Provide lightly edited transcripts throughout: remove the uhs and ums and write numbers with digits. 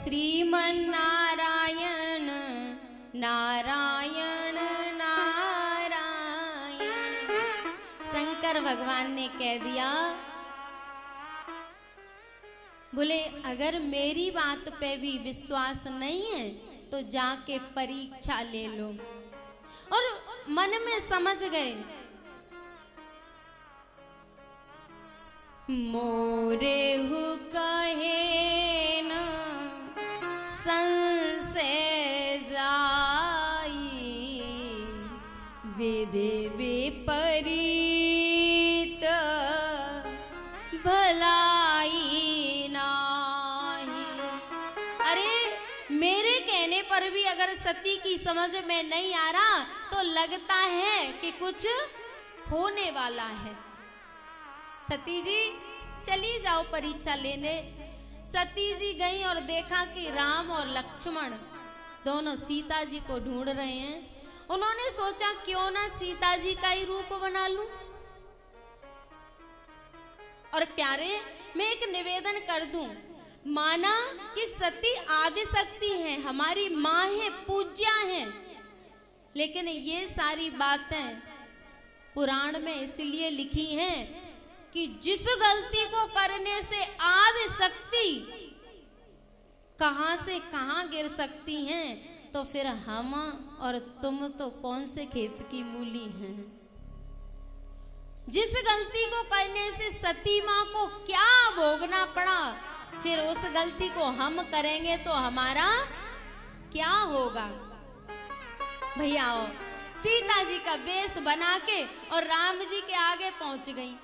श्रीमन नारायण नारायण नारायण। शंकर भगवान ने कह दिया, बोले अगर मेरी बात पे भी विश्वास नहीं है तो जाके परीक्षा ले लो। और मन में समझ गए, मोरे हु कहे न संशय जाई, विधि विपरीत भलाई नाही। अरे मेरे कहने पर भी अगर सती की समझ में नहीं आ रहा तो लगता है कि कुछ होने वाला है। सती जी चली जाओ परीक्षा लेने। सती जी गई और देखा कि राम और लक्ष्मण दोनों सीता जी को ढूंढ रहे हैं। उन्होंने सोचा क्यों ना सीता जी का ही रूप बना लूं। और प्यारे मैं एक निवेदन कर दूं, माना कि सती आदि शक्ति है, हमारी माँ है, पूज्या है, लेकिन ये सारी बातें पुराण में इसलिए लिखी हैं कि जिस गलती को करने से आदि शक्ति कहां से कहां गिर सकती हैं, तो फिर हम और तुम तो कौन से खेत की मूली हैं। जिस गलती को करने से सती मां को क्या भोगना पड़ा, फिर उस गलती को हम करेंगे तो हमारा क्या होगा। भैया सीता जी का वेश बना के और राम जी के आगे पहुंच गई।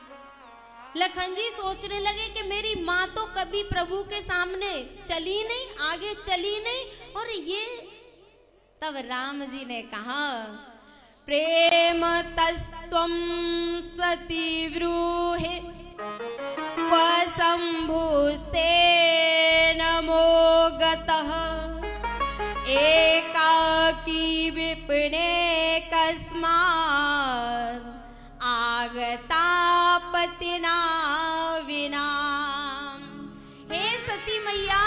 लखन जी सोचने लगे कि मेरी माँ तो कभी प्रभु के सामने चली नहीं, आगे चली नहीं, और ये तब राम जी ने कहा, प्रेम तस्त्वं सती ब्रूहि वशंभुस्ते नमो गतः, एकाकी विपिने कस्मात् आगता पतिना विना। हे सती मैया,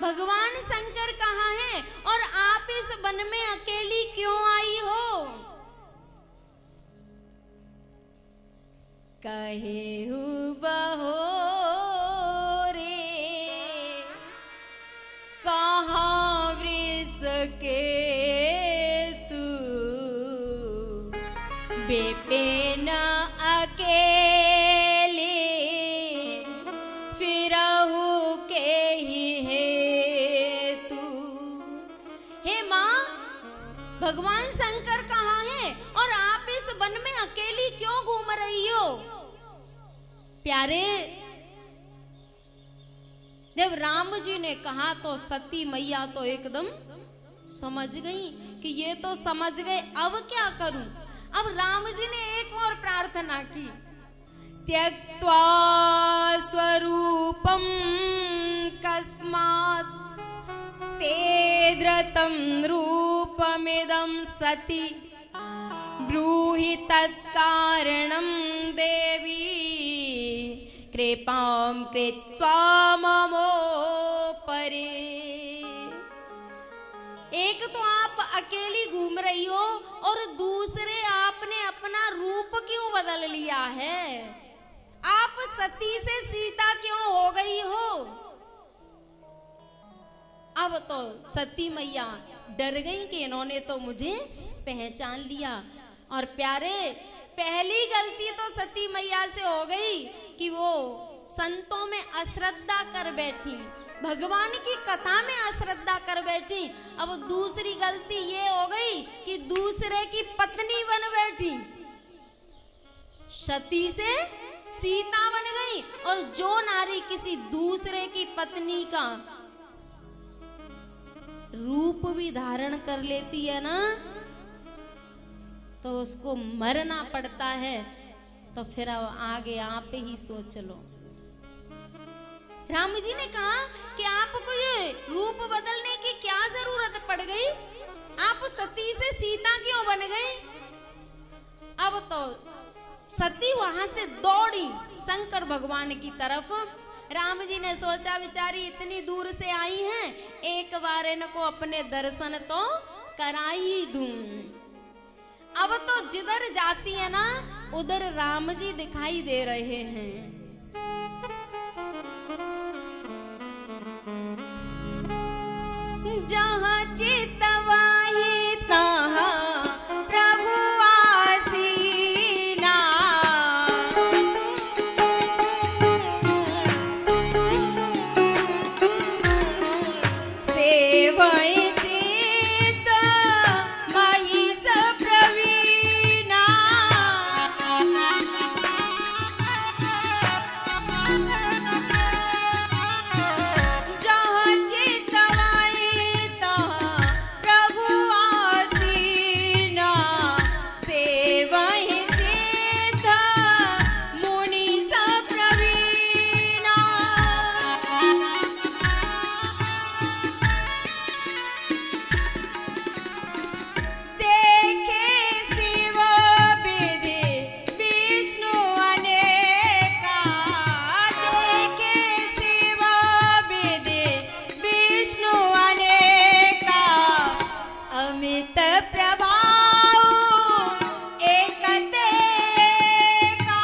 भगवान शंकर कहाँ हैं और आप इस वन में अकेली क्यों आई हो। कहे हु बहोरे कहाँ वृष के तू, बेपेन अकेले फिरहु के ही है तू। हे माँ, भगवान शंकर कहाँ हैं और आप इस वन में अकेली क्यों घूम रही हो। प्यारे जब राम जी ने कहा तो सती मैया तो एकदम समझ गई कि ये तो समझ गए, अब क्या करूं। अब राम जी ने एक और प्रार्थना की, त्यक्त्वा स्वरूपम कस्मात् ते धृतं रूपमिदं सति, ब्रूहि तत्कारणं देवी कृपां कृत्वा ममोपरि। एक तो आप अकेली घूम रही हो और दूसरे आपने अपना रूप क्यों बदल लिया है। आप सती से सीता क्यों हो गई हो। अब तो सती मैया डर गई कि इन्होंने तो मुझे पहचान लिया। और प्यारे पहली गलती तो सती मैया से हो गई कि वो संतों में अश्रद्धा कर बैठी, भगवान की कथा में अश्रद्धा कर बैठी। अब दूसरी गलती ये हो गई कि दूसरे की पत्नी बन बैठी, सती से सीता बन गई। और जो नारी किसी दूसरे की पत्नी का रूप भी धारण कर लेती है ना, तो उसको मरना पड़ता है। तो फिर आगे आप ही सोच लो। राम जी ने कहा कि आपको ये रूप बदलने की क्या जरूरत पड़ गई, आप सती से सीता क्यों बन गई। अब तो सती वहां से दौड़ी शंकर भगवान की तरफ राम जी ने सोचा बेचारी इतनी दूर से आई हैं, एक बार इनको अपने दर्शन तो करा ही दूं। अब तो जिधर जाती है ना उधर राम जी दिखाई दे रहे हैं। जहाँ चितवाही तहाँ प्रभु आसीना, सेवई सीत महिष प्रवीणा। जहाँ चितवाई तहाँ प्रभु आसीना, सेवई सीत मुनीष प्रवीणा। देखे शिव विधि विष्णु अनेका, देखे शिव विधि विष्णु अनेका, अमित प्रभाव एक तेका।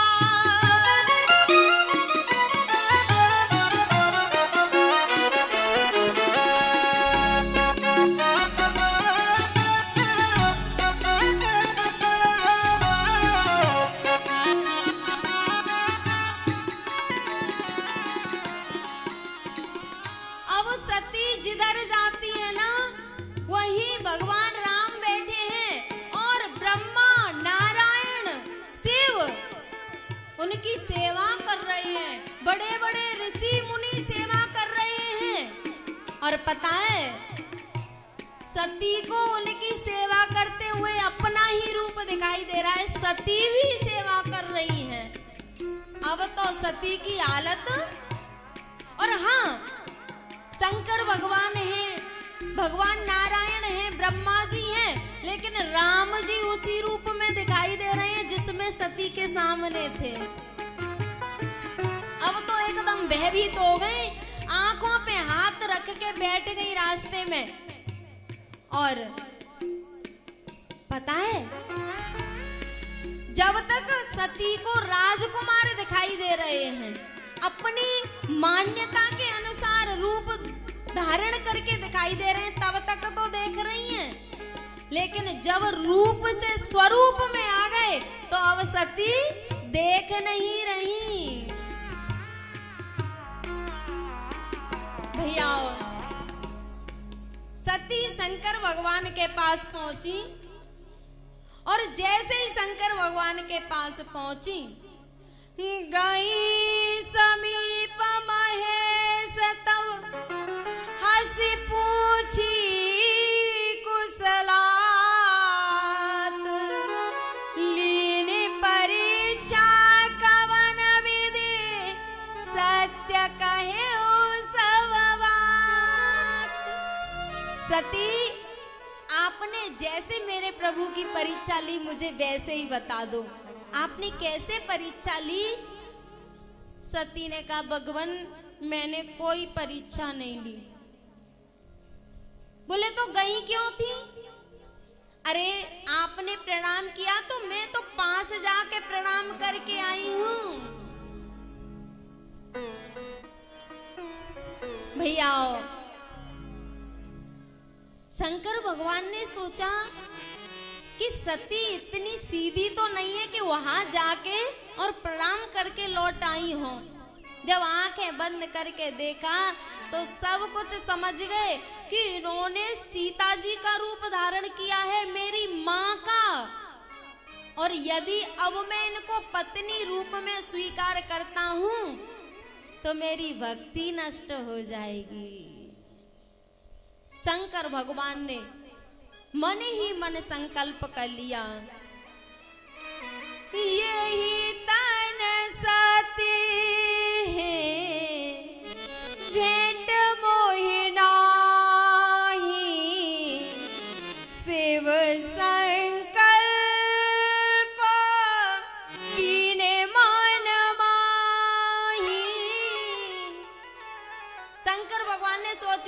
अब सती जिधर जाती है ना वहीं भगवान राम बैठे हैं और ब्रह्मा नारायण शिव उनकी सेवा कर रहे हैं। बड़े बड़े ऋषि मुनि सेवा कर रहे हैं। और पता है सती को उनकी सेवा करते हुए अपना ही रूप दिखाई दे रहा है। सती भी सेवा कर रही हैं। अब तो सती की हालत, और हाँ शंकर भगवान हैं, भगवान नारायण हैं, ब्रह्मा जी हैं, लेकिन राम जी उसी रूप में दिखाई दे रहे हैं जिसमें सती के सामने थे। अब तो एकदम भयभीत हो गई, आंखों पे हाथ रख के बैठ गई रास्ते में। और पता है जब तक सती को राजकुमार दिखाई दे रहे हैं, अपनी मान्यता के अनुसार रूप धारण करके दिखाई दे रहे हैं, तब तक तो देख रही हैं। लेकिन जब रूप से स्वरूप में आ गए तो अब सती देख नहीं रही। भैया सती शंकर भगवान के पास पहुंची और जैसे ही शंकर भगवान के पास पहुंची, गई समीप महेश तब हंसी पूछी कुशलात, लीनी परीक्षा कवन विधि सत्य कहे सब बात। सती आपने जैसे मेरे प्रभु की परीक्षा ली मुझे वैसे ही बता दो, आपने कैसे परीक्षा ली? सती ने कहा भगवान मैंने कोई परीक्षा नहीं ली। बोले तो गई क्यों थी? अरे आपने प्रणाम किया तो मैं तो पास जाके प्रणाम करके आई हूं। भैया शंकर भगवान ने सोचा कि सती इतनी सीधी तो नहीं है कि वहां जाके और प्रणाम करके लौट आई हो। जब आंखें बंद करके देखा तो सब कुछ समझ गए कि इन्होंने सीता जी का रूप धारण किया है, मेरी माँ का। और यदि अब मैं इनको पत्नी रूप में स्वीकार करता हूं तो मेरी भक्ति नष्ट हो जाएगी। शंकर भगवान ने मन ही मन संकल्प कर लिया, यही तन सती है भेंट मोहि नाहि, शिव संकल्प कीने मन माही।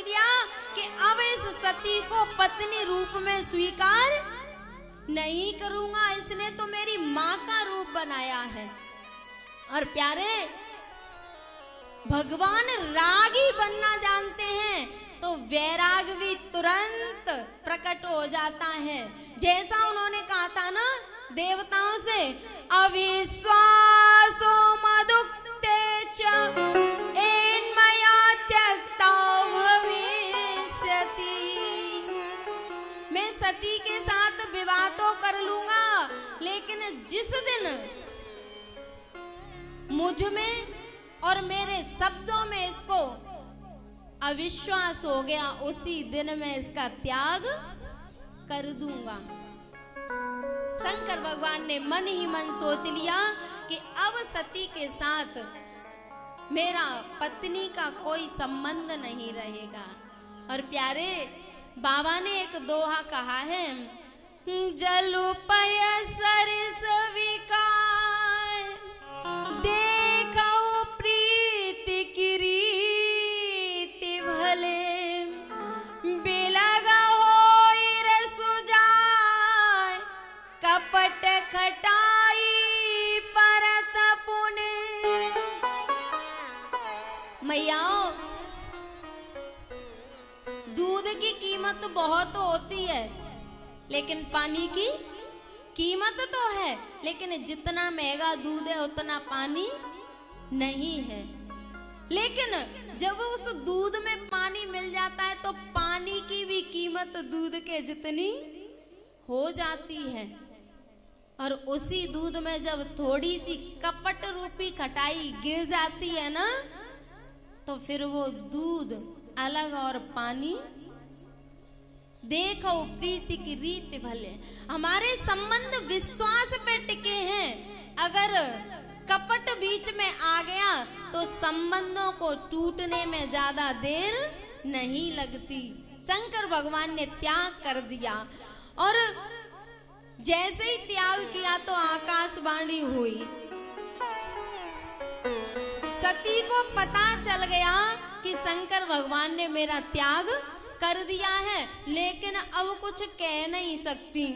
लिया कि अब इस सती को पत्नी रूप में स्वीकार नहीं करूंगा, इसने तो मेरी मां का रूप बनाया है। और प्यारे, भगवान रागी बनना जानते हैं तो वैराग भी तुरंत प्रकट हो जाता है। जैसा उन्होंने कहा था ना देवताओं से, अविश्वासो मदुक्ते च एन्मया त्यक्ता भविष्यति। मैं सती के साथ विवाह तो कर लूंगा, लेकिन जिस दिन मुझ में और मेरे शब्दों में इसको अविश्वास हो गया, उसी दिन मैं इसका त्याग कर दूंगा। शंकर भगवान ने मन ही मन सोच लिया कि अब सती के साथ मेरा पत्नी का कोई संबंध नहीं रहेगा। और प्यारे, बाबा ने एक दोहा कहा है, जलुपय सरिस विकार देखो प्रीति की रीति भले, बिलग होई रसु जाय कपट खटाई परत पुने। मैयाओ, दूध की कीमत बहुत होती है, लेकिन पानी की कीमत तो है, लेकिन जितना महंगा दूध है उतना पानी नहीं है। लेकिन जब उस दूध में पानी मिल जाता है तो पानी की भी कीमत दूध के जितनी हो जाती है। और उसी दूध में जब थोड़ी सी कपट रूपी खटाई गिर जाती है ना, तो फिर वो दूध अलग और पानी देखो प्रीति की रीति भले। हमारे संबंध विश्वास पे टिके हैं, अगर कपट बीच में आ गया तो संबंधों को टूटने में ज्यादा देर नहीं लगती। शंकर भगवान ने त्याग कर दिया, और जैसे ही त्याग किया तो आकाशवाणी हुई। सती को पता चल गया कि शंकर भगवान ने मेरा त्याग कर दिया है, लेकिन अब कुछ कह नहीं सकती।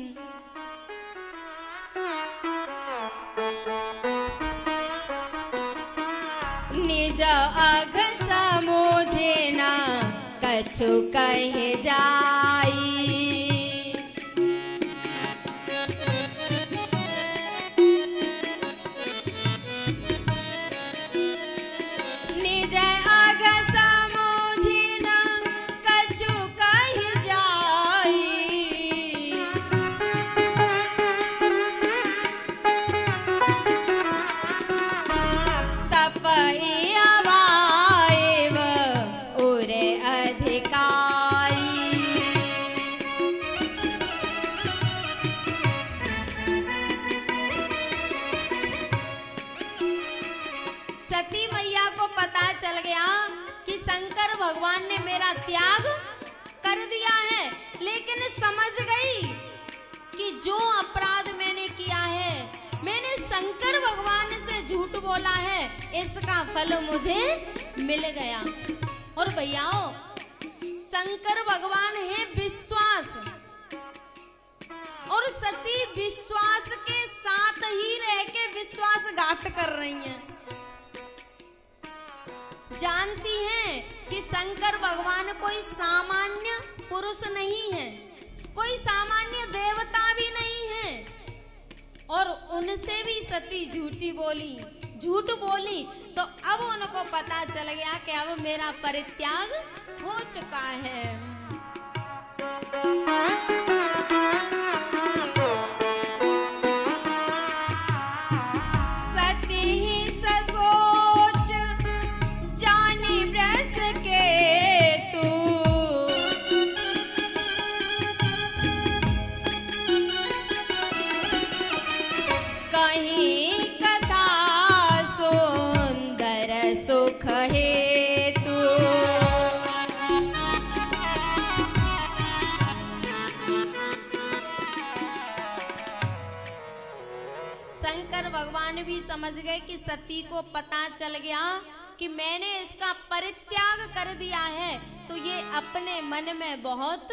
निज अघ समझे ना कछु कहे जाई, भगवान ने मेरा त्याग कर दिया है, लेकिन समझ गई कि जो अपराध मैंने किया है, मैंने शंकर भगवान से झूठ बोला है, इसका फल मुझे मिल गया। और भैयाओ, शंकर भगवान है विश्वास, और सती विश्वास के साथ ही रह के विश्वासघात कर रही हैं। जानती हैं कि शंकर भगवान कोई सामान्य पुरुष नहीं है, कोई सामान्य देवता भी नहीं है, और उनसे भी सती झूठ बोली तो अब उनको पता चल गया कि अब मेरा परित्याग हो चुका है। शंकर भगवान भी समझ गए कि सती को पता चल गया कि मैंने इसका परित्याग कर दिया है, तो तो ये अपने मन में बहुत